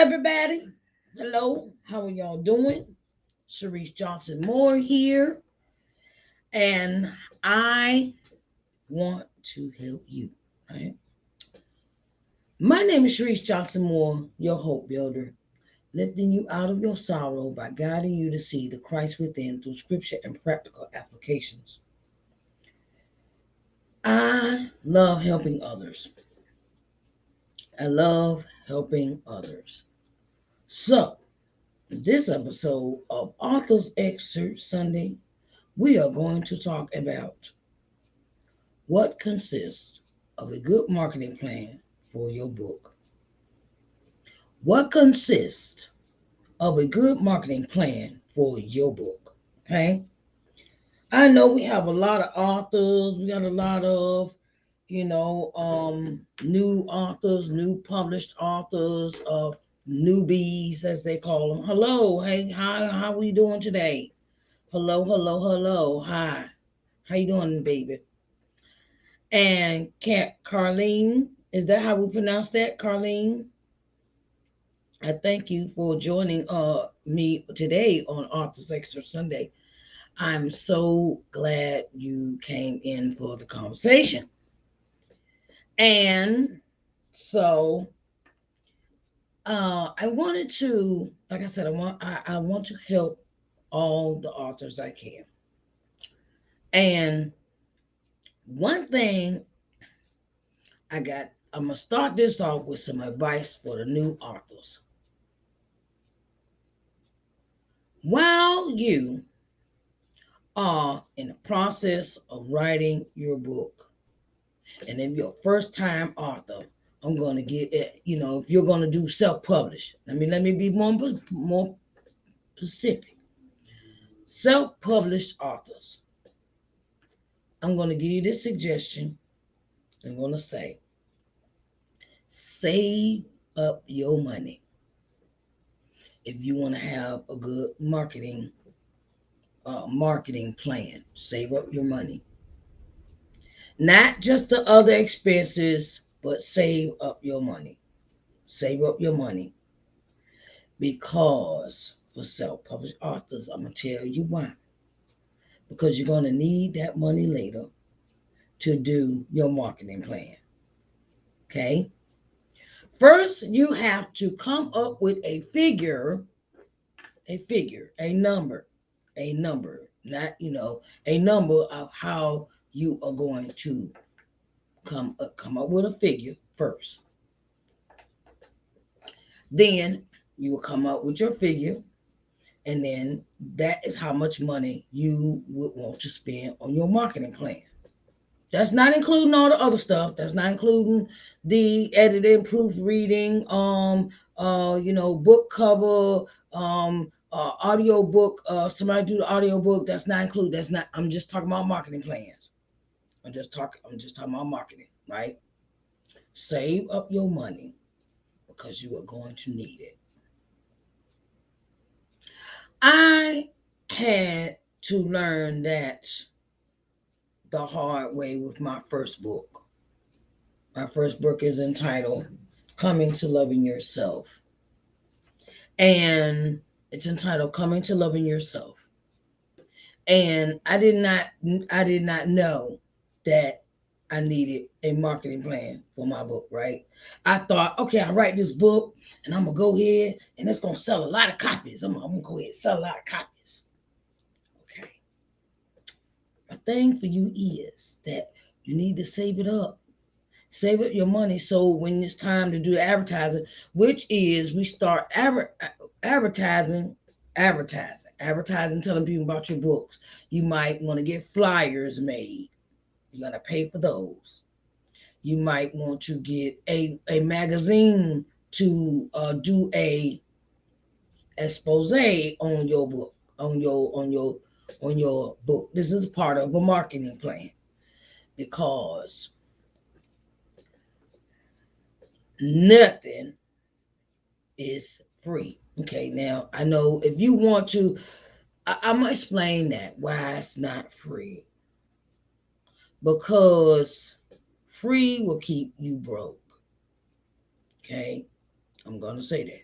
everybody. Hello. How are y'all doing? Sharice Johnson Moore here, and I want to help you. Right? My name is Sharice Johnson Moore, your hope builder, lifting you out of your sorrow by guiding you to see the Christ within through scripture and practical applications. I love helping others. I love helping others. So, in this episode of Author's Excerpt Sunday, we are going to talk about what consists of a good marketing plan for your book. What consists of a good marketing plan for your book? Okay. I know we have a lot of authors. We got a lot of, new authors, new published authors, of newbies as they call them. Hello, hey, how we doing today? Hello, hello, hello, hi. How you doing, baby? And Carlene, is that how we pronounce that, Carlene? I thank you for joining me today on Authors Extra Sunday. I'm so glad you came in for the conversation. And so I wanted to, like I said, I want to help all the authors I can. And one thing I'm gonna start this off with some advice for the new authors. While you are in the process of writing your book, and if you're a first time author, I'm going to get it, if you're going to do self-publish, let me be more specific. Self-published authors, I'm going to give you this suggestion. I'm going to say, save up your money if you want to have a good marketing plan. Save up your money. Not just the other expenses, but save up your money. Save up your money. Because for self-published authors, I'm going to tell you why. Because you're going to need that money later to do your marketing plan. Okay? First, you have to come up with a number, not, a number of how you are going to come up with a figure first. Then you will come up with your figure, and then that is how much money you would want to spend on your marketing plan. That's not including all the other stuff. That's not including the editing, proofreading, book cover, audio book. Somebody do the audio book. That's not included. That's not. I'm just talking about marketing plans. I'm just talking about marketing, right? Save up your money because you are going to need it. I had to learn that the hard way with my first book. My first book is entitled Coming to Loving Yourself. And it's entitled Coming to Loving Yourself. And I did not know that I needed a marketing plan for my book, right? I thought, okay, I write this book and I'm gonna go ahead and it's gonna sell a lot of copies. I'm gonna go ahead and sell a lot of copies. Okay. My thing for you is that you need to save it up. Save up your money so when it's time to do the advertising, which is we start advertising, telling people about your books. You might want to get flyers made. You're going to pay for those. You might want to get a magazine to do a expose on your book, on your book. This is part of a marketing plan because nothing is free. Okay, now I know if you want to, I'm gonna explain that why it's not free. Because free will keep you broke. Okay, I'm gonna say that.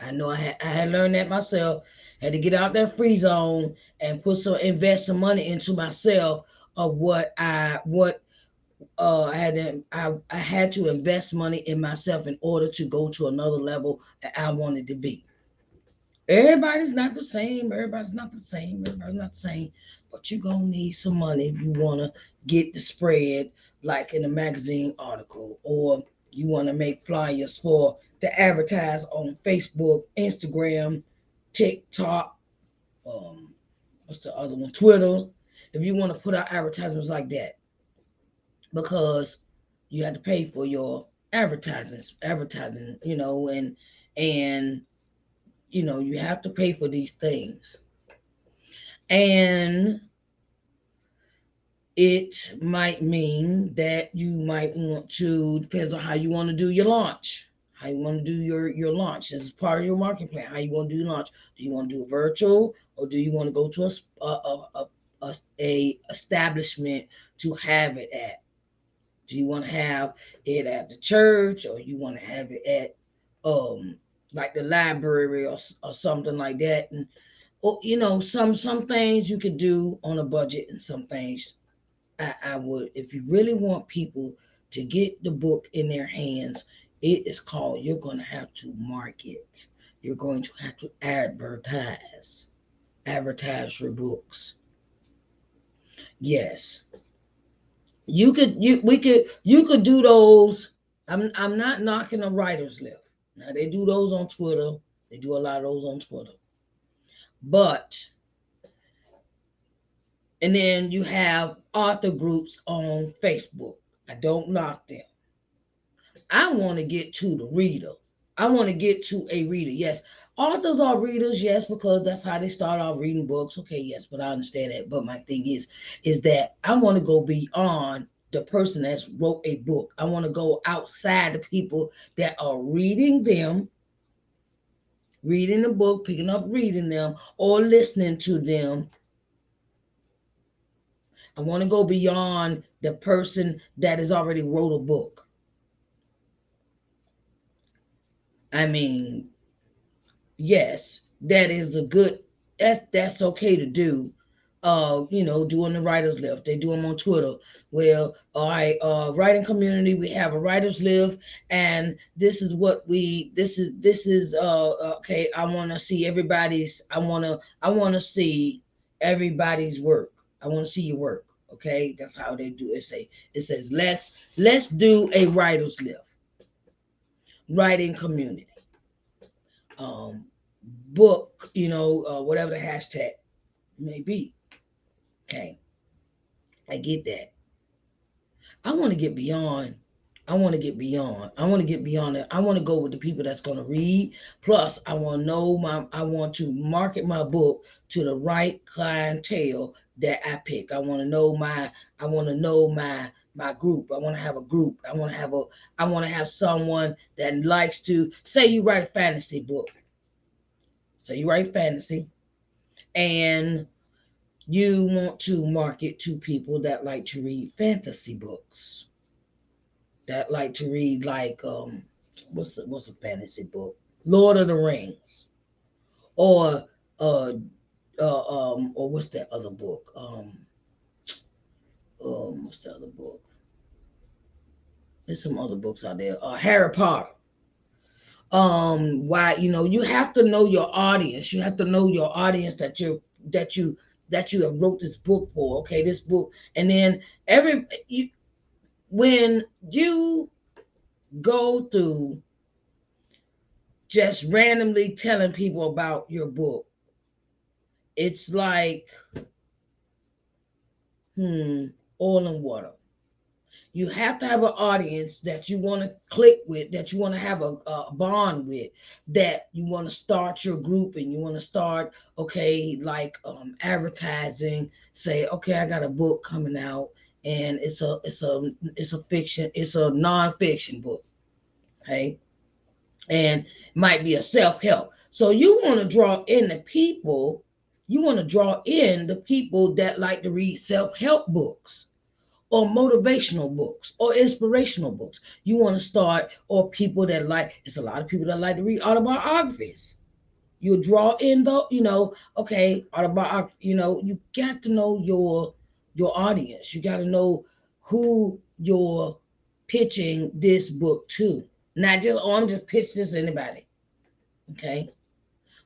I know I had learned that myself. Had to get out that free zone and invest some money into myself of what I had to invest money in myself in order to go to another level that I wanted to be. Everybody's not the same. Everybody's not the same. Everybody's not the same. But you're going to need some money if you want to get the spread, like in a magazine article, or you want to make flyers for to advertise on Facebook, Instagram, TikTok, what's the other one? Twitter. If you want to put out advertisements like that, because you have to pay for your advertising, and you have to pay for these things. And it might mean that you might want to, depends on how you want to do your launch, how you want to do your launch. This is part of your marketing plan. How you want to do your launch. Do you want to do it virtual, or do you want to go to a establishment to have it at? Do you want to have it at the church, or you want to have it at like the library, or something like that? And some things you could do on a budget, and some things I would, if you really want people to get the book in their hands, it is called, you're going to have to market. You're going to have to advertise your books. Yes, you could do those. I'm not knocking a writer's lift. Now they do those on Twitter. They do a lot of those on Twitter. But and then you have author groups on Facebook. I don't knock them. I want to get to the reader. I want to get to a reader. Yes, authors are readers. Yes, because that's how they start off reading books. Okay, yes, but I understand that. But my thing is that I want to go beyond the person that's wrote a book. I want to go outside the people that are reading them, reading the book, picking up reading them, or listening to them. I want to go beyond the person that has already wrote a book. I mean, yes, that is a good. That's okay to do. Doing the writers lift. They do them on Twitter. Well, all right, writing community. We have a writers lift, and this is what we. This is okay. I want to see everybody's. I want to see everybody's work. I want to see your work. Okay, that's how they do it. It says let's do a writers lift, writing community. Um, Book, whatever the hashtag may be. Okay, I get that. I want to get beyond. I want to get beyond. I want to get beyond it. I want to go with the people that's going to read. Plus, I want to market my book to the right clientele that I pick. I want to know my group. I want to have a group. I want to have someone that likes to say you write a fantasy book. So you write fantasy, and you want to market to people that like to read fantasy books, that like to read like what's a fantasy book? Lord of the Rings, or or what's that other book? What's the other book? There's some other books out there. Harry Potter. Why you have to know your audience. You have to know your audience that you that you have wrote this book for. Okay, this book, and then when you go through just randomly telling people about your book, it's like oil and water. You have to have an audience that you want to click with, that you want to have a bond with, that you want to start your group, and you want to start, okay, like advertising. Say, okay, I got a book coming out, and it's a fiction, it's a nonfiction book, okay, and might be a self-help. So you want to draw in the people. You want to draw in the people that like to read self-help books, or motivational books or inspirational books. You want to start, or people that like, it's a lot of people that like to read autobiographies. You draw in the, okay, autobiography, you got to know your audience. You got to know who you're pitching this book to. Not just, oh, I'm just pitching this to anybody. Okay.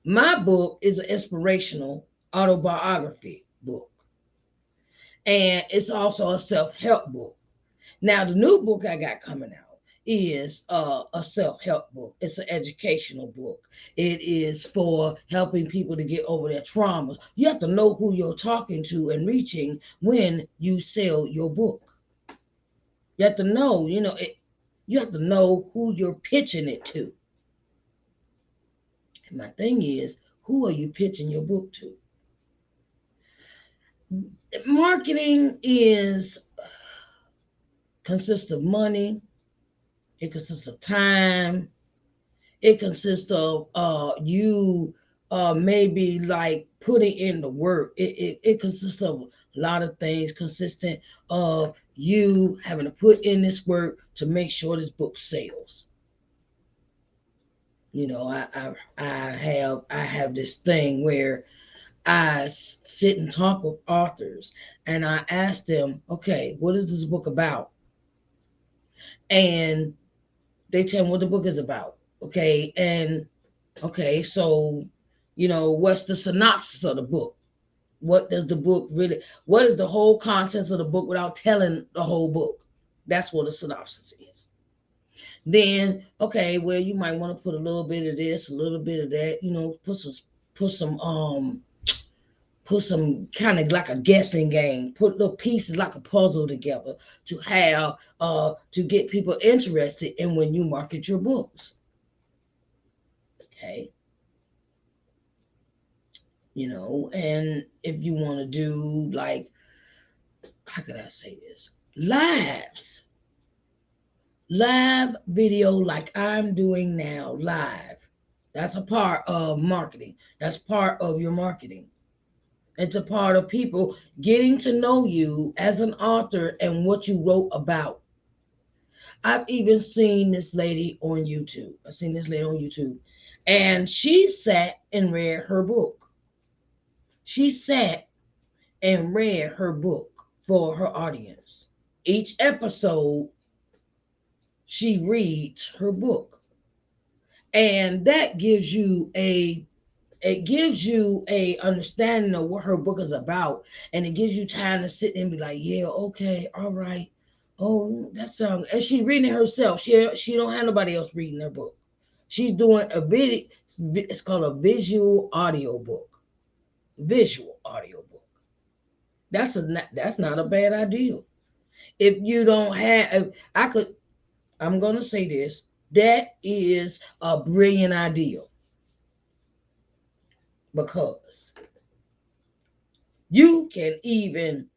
My book is an inspirational autobiography book. And it's also a self-help book. Now, the new book I got coming out is a self-help book. It's an educational book. It is for helping people to get over their traumas. You have to know who you're talking to and reaching when you sell your book. You have to know, you have to know who you're pitching it to. And my thing is, who are you pitching your book to? Marketing consists of money. It consists of time. It consists of you maybe like putting in the work. It consists of a lot of things, consistent of you having to put in this work to make sure this book sells. I have this thing where I sit and talk with authors, and I ask them, okay, what is this book about? And they tell me what the book is about. Okay, and okay, so what's the synopsis of the book? What does the book really? What is the whole contents of the book without telling the whole book? That's what a synopsis is. Then, okay, well, you might want to put a little bit of this, a little bit of that. Put some put some kind of like a guessing game, put little pieces like a puzzle together to have to get people interested in when you market your books. Okay. And if you want to do, like, how could I say this? Live video like I'm doing now, live. That's a part of marketing. That's part of your marketing. It's a part of people getting to know you as an author and what you wrote about. I've even seen this lady on YouTube. And she sat and read her book. She sat and read her book for her audience. Each episode, she reads her book. And that gives you a understanding of what her book is about, and it gives you time to sit and be like, yeah, okay, all right, oh, that sounds. And she's reading it herself. She don't have nobody else reading her book. She's doing a video. It's called a visual audio book. Visual audio book. That's not a bad idea. If you don't have, I'm gonna say this. That is a brilliant idea, because you can even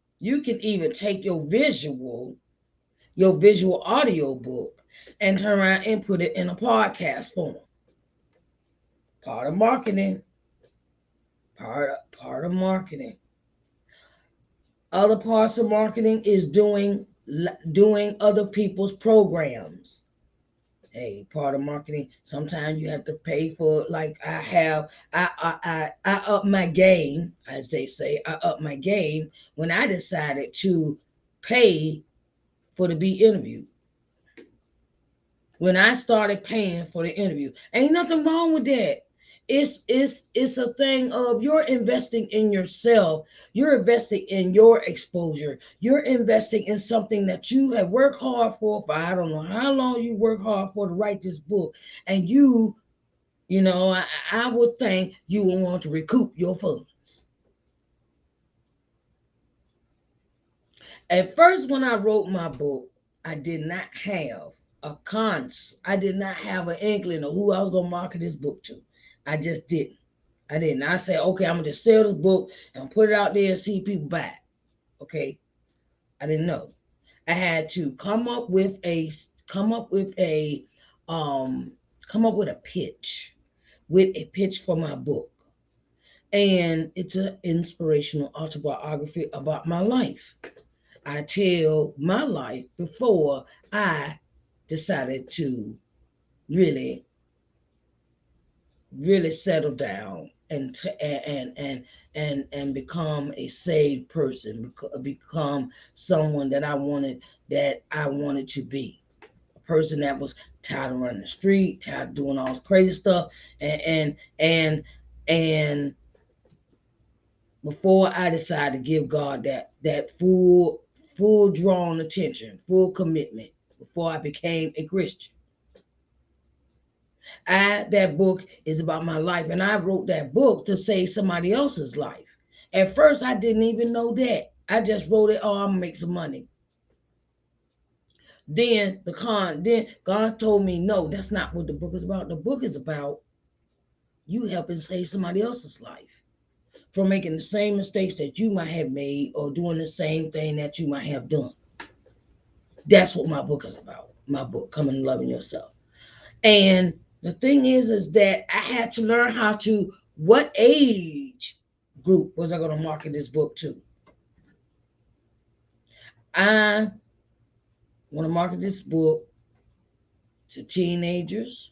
take your visual audio book and turn around and put it in a podcast form. Part of marketing. Part of marketing. Other parts of marketing is doing other people's programs. Hey, part of marketing. Sometimes you have to pay for, like, I up my game, as they say. I up my game when I decided to pay for to be interviewed. When I started paying for the interview, ain't nothing wrong with that. It's a thing of you're investing in yourself. You're investing in your exposure. You're investing in something that you have worked hard for I don't know how long you work hard for to write this book. And I would think you will want to recoup your funds. At first, when I wrote my book, I did not have I did not have an inkling of who I was gonna market this book to. I just didn't. I didn't. I said, okay, I'm gonna just sell this book and put it out there and see if people buy it. Okay. I didn't know. I had to come up with a pitch. With a pitch for my book. And it's an inspirational autobiography about my life. I tell my life before I decided to really, really settle down and become a saved person, become someone that I wanted to be. A person that was tired of running the street, tired of doing all this crazy stuff, and and and and before I decided to give God that full drawn attention, full commitment, before I became a Christian. That book is about my life, and I wrote that book to save somebody else's life. At first, I didn't even know that. I just wrote it. Oh, I'm gonna make some money. Then God told me, no, that's not what the book is about. The book is about you helping save somebody else's life from making the same mistakes that you might have made or doing the same thing that you might have done. That's what my book is about. My book, Coming to Loving Yourself. And the thing is that I had to learn how to, what age group was I going to market this book to? I want to market this book to teenagers,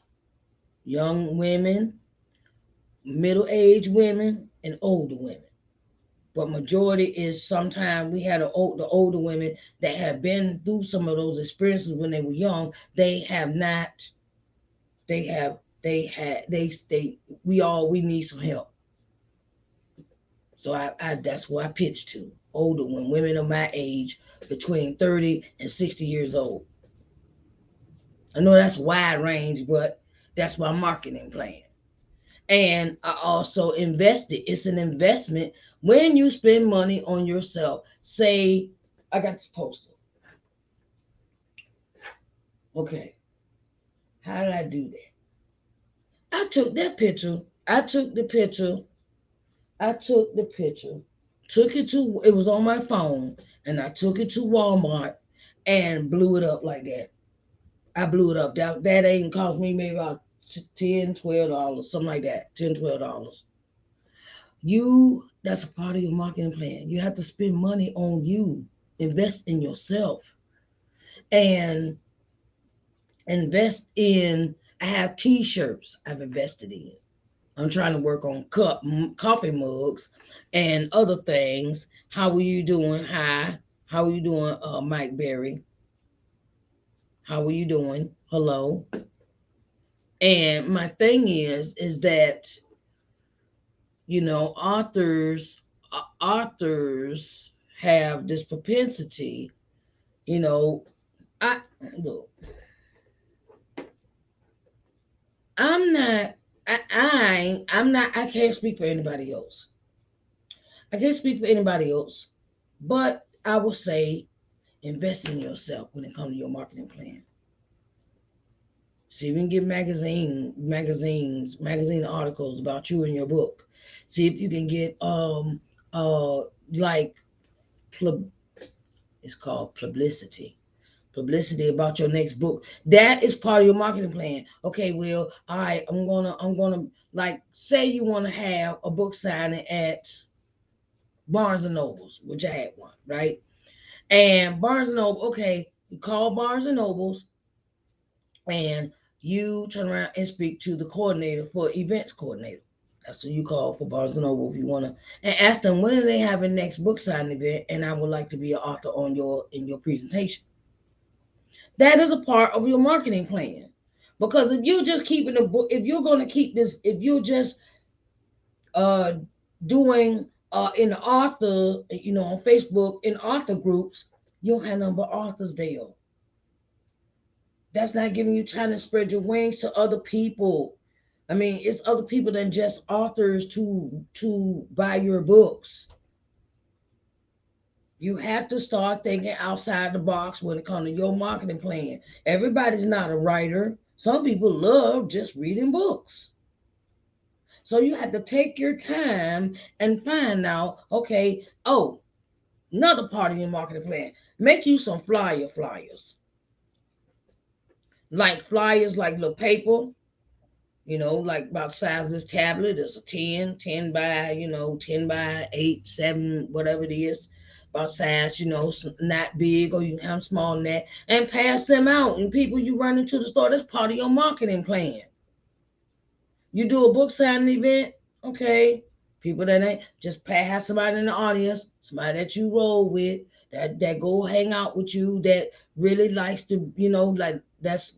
young women, middle-aged women, and older women. But majority is sometimes we had the older women that have been through some of those experiences when they were young. They have not. They have. They had. They. We need some help. So I that's what I pitch to older women of my age, between 30 and 60 years old. I know that's wide range, but that's my marketing plan. And I also invested. It's an investment when you spend money on yourself. Say, I got this poster. Okay, how did I do that? I took that picture. I took the picture. I took the picture. Took it to. It was on my phone, and I took it to Walmart and blew it up like that. I blew it up. That ain't cost me maybe about $10, $12, something like that. $10, $12. That's a part of your marketing plan. You have to spend money on you, invest in yourself, and invest in. I have T-shirts I've invested in. I'm trying to work on coffee mugs and other things. How are you doing? Hi. How are you doing, Mike Berry? How are you doing? Hello. And my thing is that authors have this propensity. You know, I look. I'm not. I'm not. I can't speak for anybody else. I can't speak for anybody else. But I will say, invest in yourself when it comes to your marketing plan. See if you can get magazine articles about you and your book. See if you can get like pub- it's called publicity about your next book. That is part of your marketing plan. Okay, well, all right, I'm gonna like say you want to have a book signing at Barnes and Nobles, which I had one, right? And Barnes and Noble, okay, you call Barnes and Nobles and you turn around and speak to the coordinator for events coordinator. That's what you call for Barnes and Noble if you wanna, and ask them when are they having next book signing event, and I would like to be an author on your presentation. That is a part of your marketing plan. Because if you're just keeping the book, if you're going to keep this, if you're just uh, doing in the author, on Facebook in author groups, you don't have number authors there. That's not giving you time to spread your wings to other people. I mean, it's other people than just authors to buy your books. You have to start thinking outside the box when it comes to your marketing plan. Everybody's not a writer. Some people love just reading books. So you have to take your time and find out, okay, oh, another part of your marketing plan. Make you some flyers. Like flyers, like little paper, like about the size of this tablet. It's a 10 by, 10 by 8, 7, whatever it is. about size, not big, or you can have them small than that, and pass them out. And people you run into the store, that's part of your marketing plan. You do a book signing event, okay. People that ain't just have somebody in the audience, somebody that you roll with, that go hang out with you, that really likes to, like that's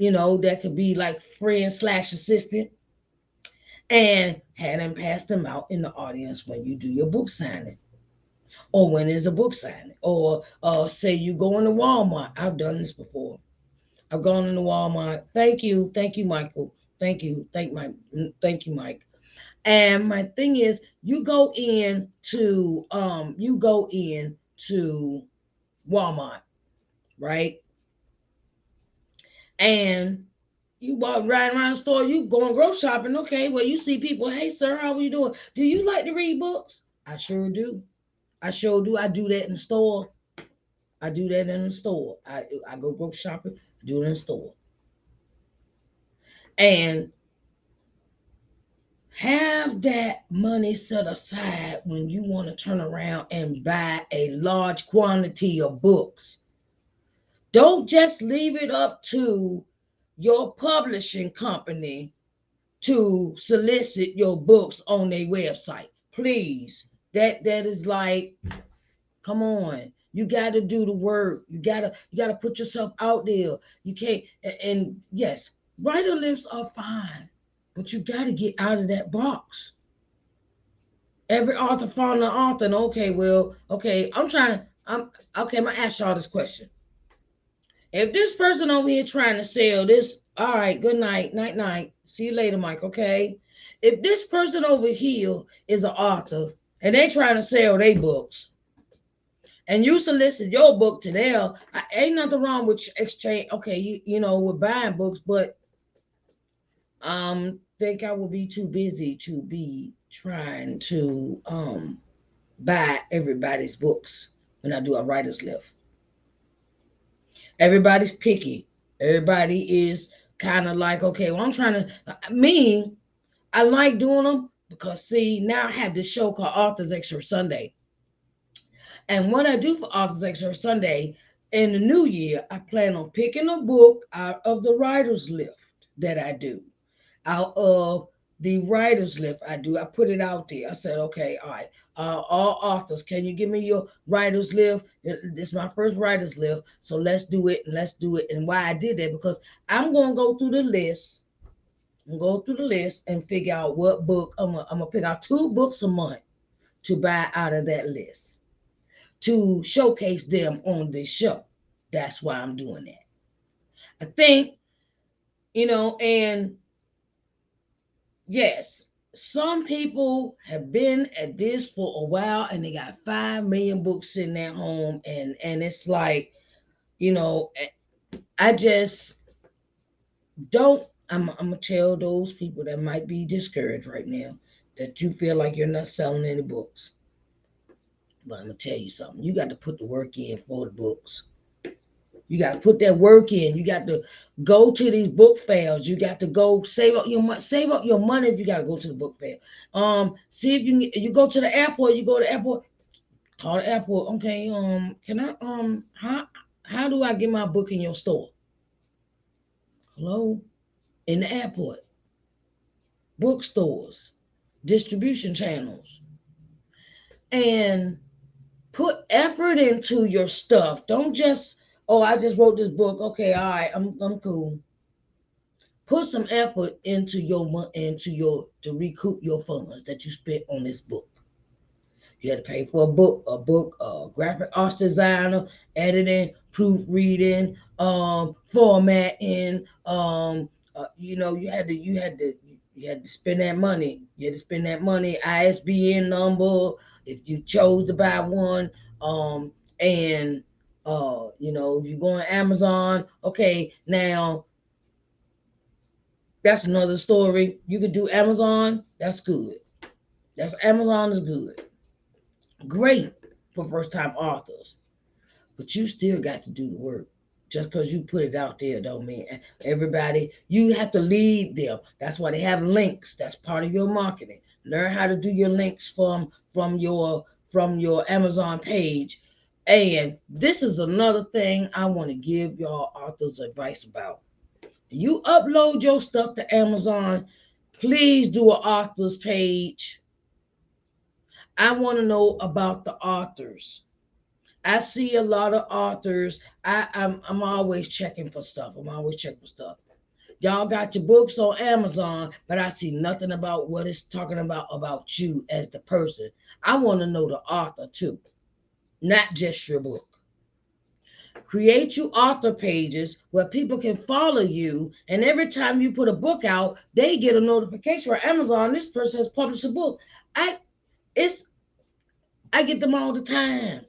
that could be like friend slash assistant, and have them pass them out in the audience when you do your book signing, or when there's a book signing, or say you go into Walmart. I've done this before. I've gone into Walmart. Thank you, Michael. Thank you, Mike. And my thing is, you go in to Walmart, right? And you walk right around the store, you going grocery shopping. Okay, well, you see people, hey, sir, how are you doing? Do you like to read books? I sure do. I sure do. I do that in the store. I do that in the store. I go grocery shopping, do it in the store. And have that money set aside when you want to turn around and buy a large quantity of books. Don't just leave it up to your publishing company to solicit your books on their website. Please. That is like, come on. You got to do the work. You got to put yourself out there. You can't, and yes, writer lists are fine, but you got to get out of that box. Every author found an author. And okay, well, okay, I'm okay, I'm gonna ask y'all this question. If this person over here trying to sell this, all right, good night, night, night. See you later, Mike, okay? If this person over here is an author and they trying to sell their books, and you solicit your book to them, ain't nothing wrong with exchange. Okay, with buying books, but think I will be too busy to be trying to buy everybody's books when I do a writer's list. Everybody's picky. Everybody is kind of like, okay, well, I'm trying to, me, I like doing them because, see, now I have this show called Authors Excerpt Sunday. And what I do for Authors Excerpt Sunday, in the new year, I plan on picking a book out of the writer's list that I do, out of the writer's list I put it out there. I said, okay, all right, all authors, can you give me your writer's list? This is my first writer's list, so let's do it, and let's do it. And why I did that, because I'm going to go through the list and figure out what book. I'm gonna pick out 2 books a month to buy out of that list to showcase them on this show. That's why I'm doing that. I think, and yes, some people have been at this for a while and they got 5 million books sitting at home, and it's like, I just don't. I'm gonna tell those people that might be discouraged right now that you feel like you're not selling any books. But I'm gonna tell you something. You got to put the work in for the books. You got to put that work in. You got to go to these book fairs. You got to go save up your money. Save up your money if you got to go to the book fair. See if you go to the airport. You go to the airport. Call the airport. Okay. Can I how do I get my book in your store? Hello, in the airport, bookstores, distribution channels, and put effort into your stuff. Don't just, oh, I just wrote this book. Okay, all right, I'm cool. Put some effort into to recoup your funds that you spent on this book. You had to pay for a graphic arts designer, editing, proofreading, formatting. You had to spend that money. You had to spend that money. ISBN number if you chose to buy one. And if you go on Amazon, okay, now that's another story. You could do Amazon. That's good. Amazon is good. Great for first time authors. But you still got to do the work. Just because you put it out there don't mean everybody, you have to lead them. That's why they have links. That's part of your marketing. Learn how to do your links from from your Amazon page. And this is another thing I want to give y'all authors advice about. You upload your stuff to Amazon, please do an author's page. I want to know about the authors. I see a lot of authors. I'm always checking for stuff. I'm always checking for stuff. Y'all got your books on Amazon, but I see nothing about what it's talking about you as the person. I want to know the author too, not just your book. Create you author pages where people can follow you, and every time you put a book out, they get a notification from Amazon. This person has published a book. I it's I get them all the time.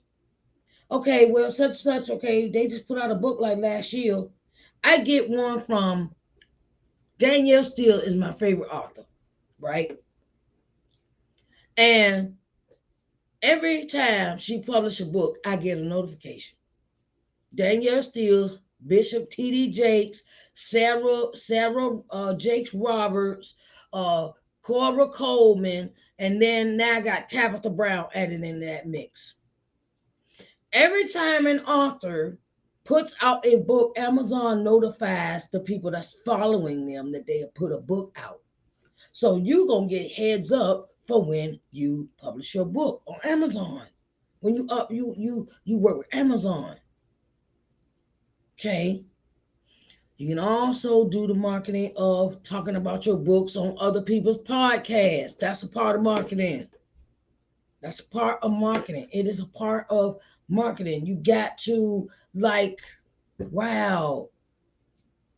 Okay, well, such such. Okay, they just put out a book like last year. I get one from Danielle Steele is my favorite author, right? And every time she publishes a book, I get a notification. Danielle Steele's, Bishop T.D. Jakes, Sarah Jakes Roberts, uh, Cora Coleman, and then now I got Tabitha Brown added in that mix. Every time an author puts out a book, Amazon notifies the people that's following them that they have put a book out. So you gonna get heads up for when you publish your book on Amazon. When you work with Amazon. Okay. You can also do the marketing of talking about your books on other people's podcasts. That's a part of marketing. That's a part of marketing. It is a part of marketing. You got to like, wow.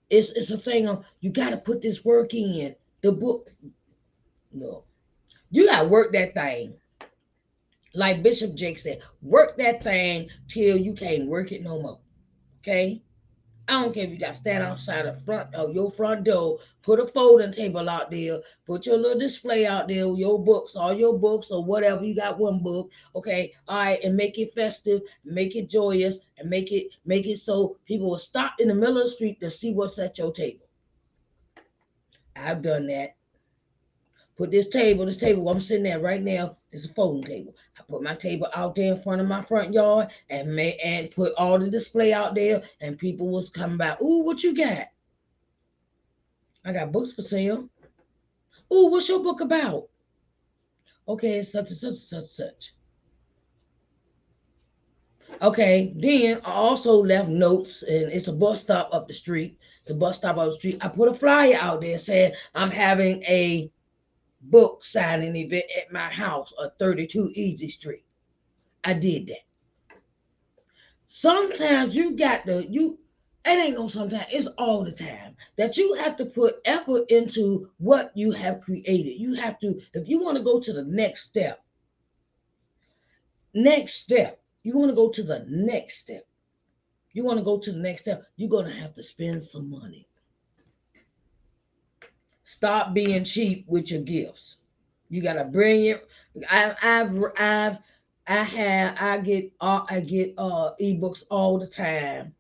It's a thing of you got to put this work in. The book, no, you got to work that thing. Like Bishop Jake said, work that thing till you can't work it no more. Okay? I don't care if you got to stand outside the front of your front door, put a folding table out there, put your little display out there with your books, all your books or whatever. You got one book, okay, all right, and make it festive, make it joyous, and make it so people will stop in the middle of the street to see what's at your table. I've done that. Put this table where I'm sitting at right now, is a folding table. I put my table out there in front of my front yard and put all the display out there, and people was coming by. Ooh, what you got? I got books for sale. Ooh, what's your book about? Okay, it's such and such and such and such. Okay, then I also left notes, and it's a bus stop up the street. It's a bus stop up the street. I put a flyer out there saying I'm having a book signing event at my house at 32 Easy Street. I did that. Sometimes you got to you it ain't no sometimes, it's all the time that you have to put effort into what you have created. You have to, if you want to go to the next step, you want to go to the next step. You want to go to the next step, you're gonna have to spend some money. Stop being cheap with your gifts. You gotta bring it. I've I get ebooks all the time,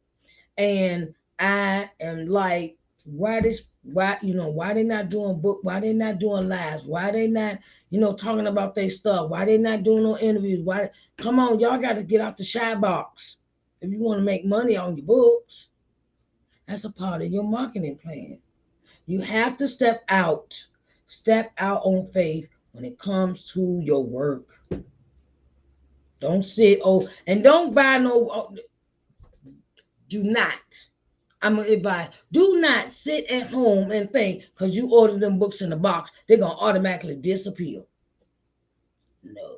and I am like, why they not doing book? Why they not doing lives? Why they not talking about their stuff? Why they not doing no interviews? Why? Come on, y'all got to get out the shy box if you want to make money on your books. That's a part of your marketing plan. You have to step out on faith when it comes to your work. Don't sit and don't buy no. Do not. I'm gonna advise. Do not sit at home and think because you ordered them books in the box, they're gonna automatically disappear. No.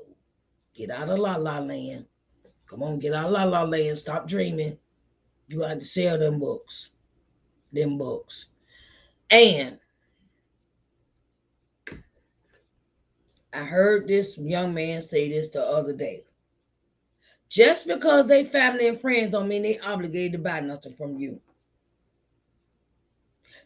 Get out of la la land. Come on, get out of la la land. Stop dreaming. You got to sell them books. Them books. And I heard this young man say this the other day. Just because they family and friends don't mean they obligated to buy nothing from you.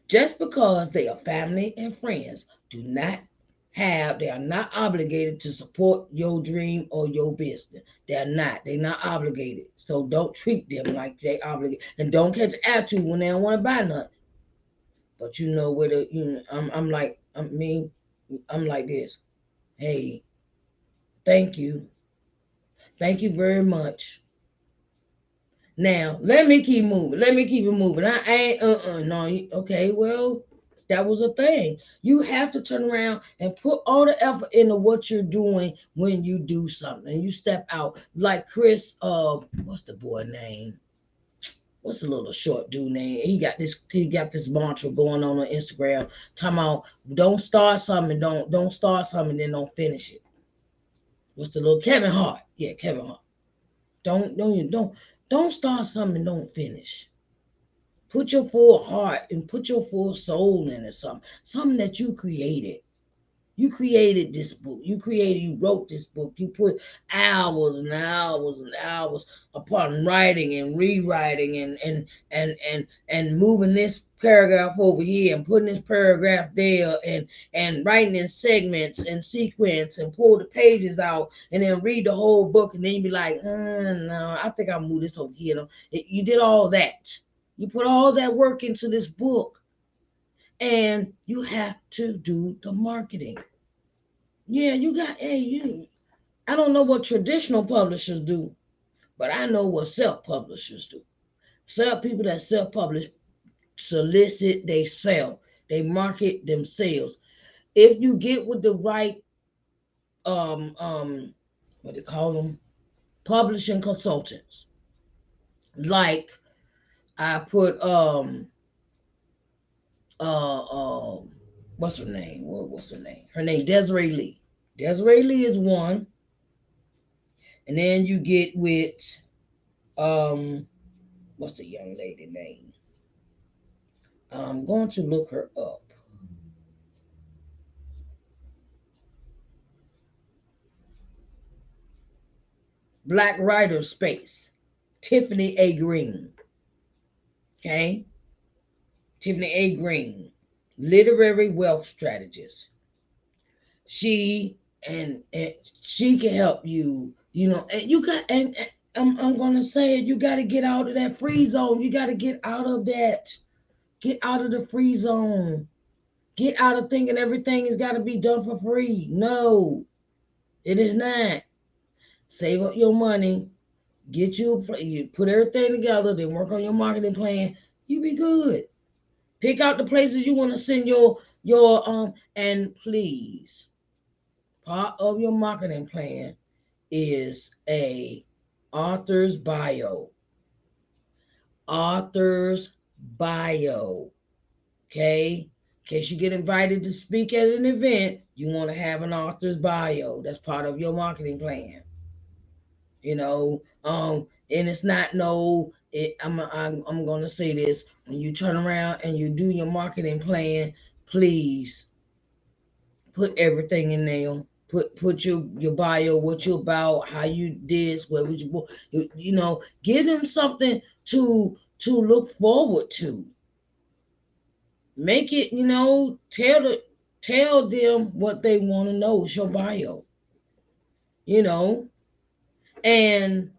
Just because they are family and friends they are not obligated to support your dream or your business. They're not obligated. So don't treat them like they obligated. And don't catch attitude when they don't want to buy nothing. But you know where I'm like this. Hey, thank you. Thank you very much. Now, let me keep moving. Let me keep it moving. I ain't, no, okay, well, that was a thing. You have to turn around and put all the effort into what you're doing when you do something. You step out. Like Chris, what's the boy name? What's the little short dude name? He got this mantra going on Instagram. Talking about don't start something, don't start something, then don't finish it. What's the little Kevin Hart? Yeah, Kevin Hart. Don't start something and don't finish. Put your full heart and put your full soul into something that you created. You created this book. You wrote this book. You put hours and hours and hours upon writing and rewriting and moving this paragraph over here and putting this paragraph there and writing in segments and sequence and pull the pages out and then read the whole book and then you be like, no, I think I'll move this over here. You did all that. You put all that work into this book and you have to do the marketing. Yeah, you got, hey, I don't know what traditional publishers do, but I know what self publishers do. Self people that self publish solicit, they sell, they market themselves. If you get with the right, what they call them, publishing consultants, like I put, uh, what's her name? What's her name? Her name Desiree Lee. Desiree Lee is one, and then you get with, um, what's the young lady name? I'm going to look her up. Black Writer Space. Tiffany A. Green. Okay? Tiffany A. Green. Literary wealth strategist. She and she can help you, and you got and I'm gonna say it, you gotta get out of that free zone. You gotta get out of that. Get out of the free zone. Get out of thinking everything has got to be done for free. No, it is not. Save up your money. You put everything together, then work on your marketing plan. You be good. Pick out the places you want to send your and please, part of your marketing plan is a author's bio. Author's bio. Okay? In case you get invited to speak at an event, you want to have an author's bio. That's part of your marketing plan. And it's not no. I'm gonna say this: when you turn around and you do your marketing plan, please put everything in there. Put your bio, what you about, how you this, where would give them something to look forward to. Make it, tell them what they want to know. It's your bio, you know, and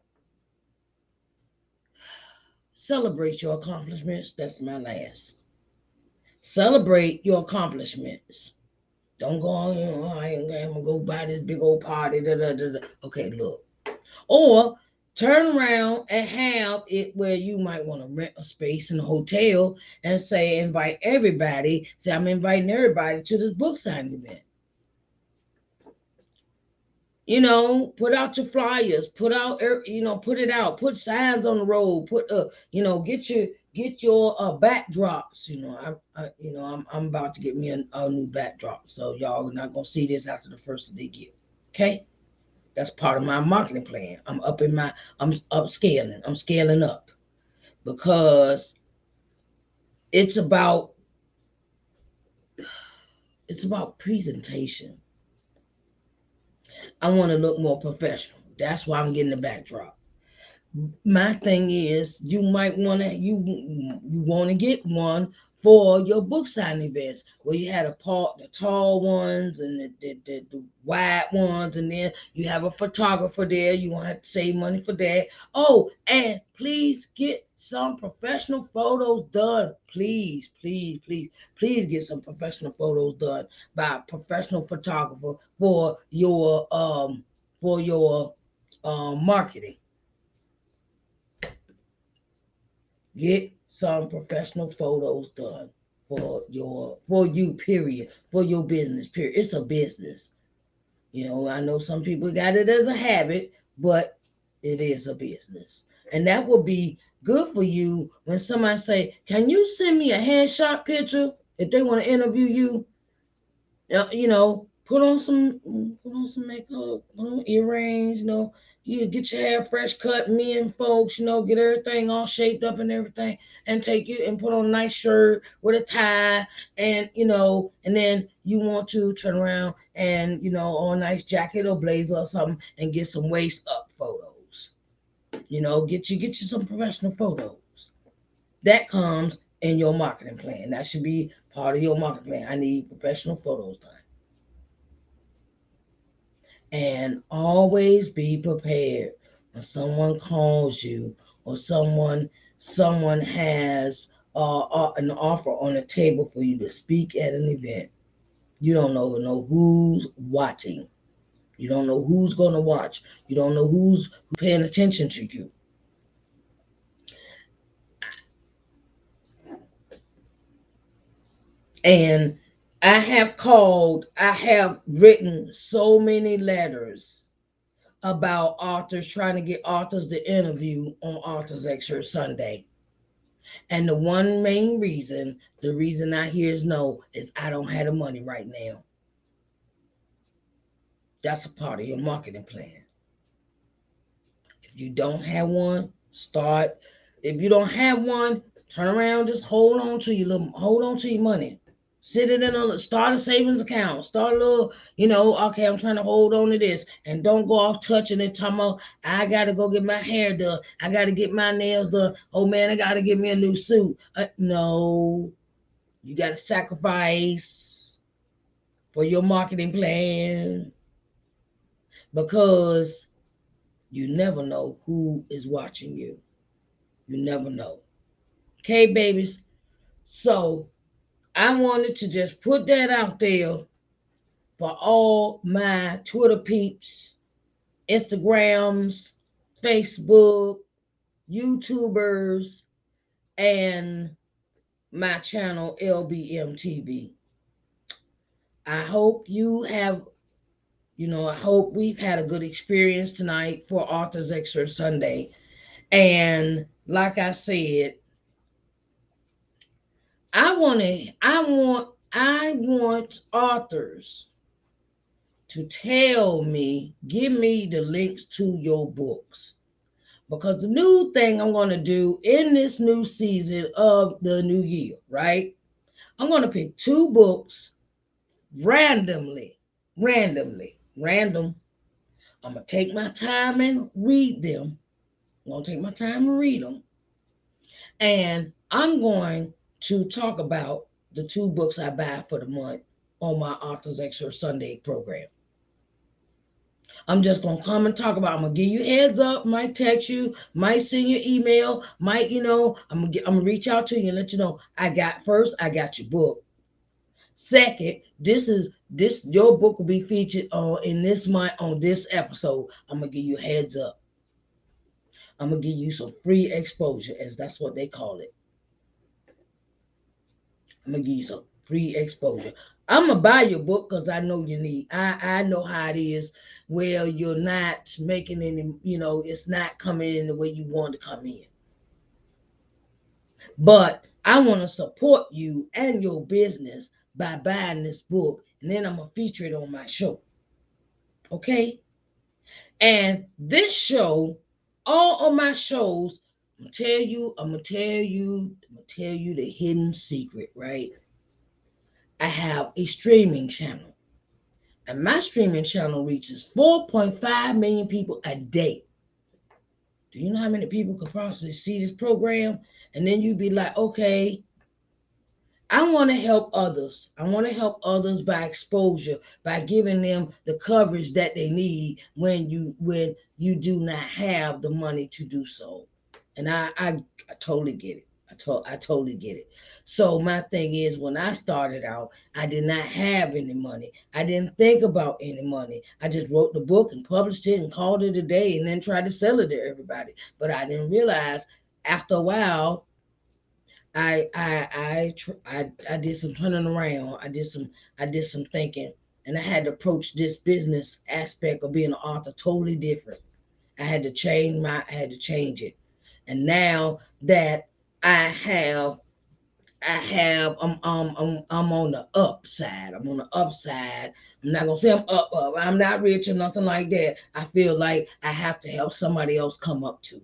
celebrate your accomplishments. That's my last. Celebrate your accomplishments. Don't go on, I'm gonna go buy this big old party. Da, da, da, da. Okay, look. Or turn around and have it where you might want to rent a space in a hotel and say, invite everybody. Say, I'm inviting everybody to this book signing event. Put out your flyers, put it out, put signs on the road, get your backdrops. I'm about to get me a new backdrop, so y'all are not gonna see this after the first of the year. Okay, that's part of my marketing plan. I'm upscaling. I'm scaling up because it's about presentation. I want to look more professional. That's why I'm getting the backdrop. My thing is, you want to get one for your book signing events where you had the tall ones and the wide ones, and then you have a photographer there. You want to have to save money for that. Oh, and please get some professional photos done. Please, please, please, please get some professional photos done by a professional photographer for your marketing. Get some professional photos done for you, period, for your business, period. It's a business. I know some people got it as a habit, but it is a business. And that will be good for you when somebody say, "Can you send me a headshot picture?" If they want to interview you, put on some makeup, put on earrings, you get your hair fresh cut, men folks, get everything all shaped up and everything, and take you and put on a nice shirt with a tie, and then you want to turn around and on a nice jacket or blazer or something and get some waist up photos. Get you some professional photos. That comes in your marketing plan. That should be part of your marketing plan. I need professional photos done. And always be prepared when someone calls you or someone has an offer on the table for you to speak at an event. You don't know who's watching. You don't know who's going to watch. You don't know who's paying attention to you. And I have written so many letters about authors, trying to get authors to interview on Authors Excerpt Sunday. And the reason I hear is no, is I don't have the money right now. That's a part of your marketing plan. If you don't have one, start. If you don't have one, turn around, just hold on to your money. Start a savings account. Start a little, okay, I'm trying to hold on to this. And don't go off touching it, talking about, I got to go get my hair done. I got to get my nails done. Oh man, I got to get me a new suit. No, you got to sacrifice for your marketing plan because you never know who is watching you. You never know. Okay, babies? So I wanted to just put that out there for all my Twitter peeps, Instagrams, Facebook, YouTubers, and my channel LBM TV. I hope I hope we've had a good experience tonight for Authors Extra Sunday. And like I said, I want authors to give me the links to your books. Because the new thing I'm going to do in this new season of the new year, right? I'm going to pick two books random. I'm going to take my time and read them. I'm going to take my time and read them. And I'm going to talk about the two books I buy for the month on my Authors Extra Sunday program. I'm just gonna come and talk about. I'm gonna give you heads up. Might text you. Might send you email. Might I'm gonna reach out to you and let you know. I got your book. Second, this your book will be featured on in this month on this episode. I'm gonna give you heads up. I'm gonna give you some free exposure, as that's what they call it. I'm gonna give you some free exposure. I'm gonna buy your book because I know you need. I know how it is. Well, you're not making any. It's not coming in the way you want to come in. But I want to support you and your business by buying this book, and then I'm gonna feature it on my show. Okay? And this show, all of my shows, I'm gonna tell you the hidden secret, right? I have a streaming channel. And my streaming channel reaches 4.5 million people a day. Do you know how many people could possibly see this program? And then you'd be like, okay, I want to help others. I want to help others by exposure, by giving them the coverage that they need when you do not have the money to do so. And I totally get it. I totally get it. So my thing is, when I started out, I did not have any money. I didn't think about any money. I just wrote the book and published it and called it a day and then tried to sell it to everybody. But I didn't realize after a while, I did some turning around. I did some thinking, and I had to approach this business aspect of being an author totally different. I had to change it. And now that I have I'm on the upside. I'm on the upside. I'm not gonna say I'm up. I'm not rich or nothing like that. I feel like I have to help somebody else come up too.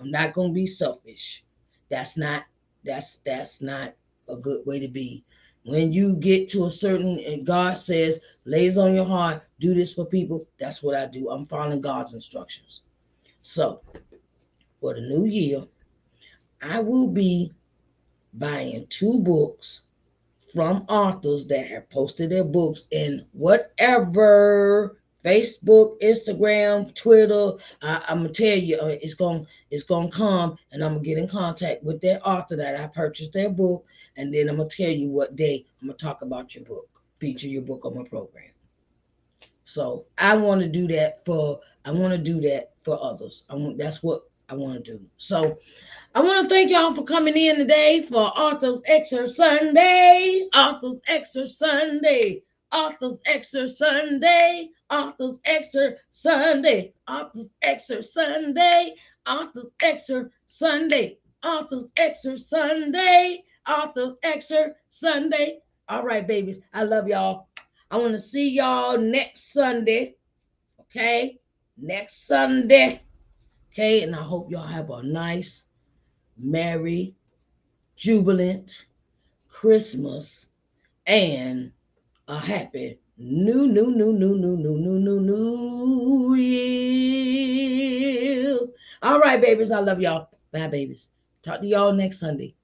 I'm not gonna be selfish. That's not that's not a good way to be. When you get to a certain, and God says, lays on your heart, do this for people. That's what I do. I'm following God's instructions. So for the new year, I will be buying 2 books from authors that have posted their books in whatever Facebook, Instagram, Twitter. I'm gonna tell you, it's gonna come, and I'm gonna get in contact with that author that I purchased their book, and then I'm gonna tell you what day I'm gonna talk about your book, feature your book on my program. So I want to do that for others. That's what I want to do. So I want to thank y'all for coming in today for Author's Excerpt Sunday. Author's Excerpt Sunday. Author's Excerpt Sunday. Author's Excerpt Sunday. Author's Excerpt Sunday. Author's Excerpt Sunday. Author's Excerpt Sunday. Author's Excerpt Sunday. All right, babies. I love y'all. I want to see y'all next Sunday. Okay? Next Sunday. Okay? And I hope y'all have a nice, merry, jubilant Christmas and a happy new year. All right, babies. I love y'all. Bye, babies. Talk to y'all next Sunday.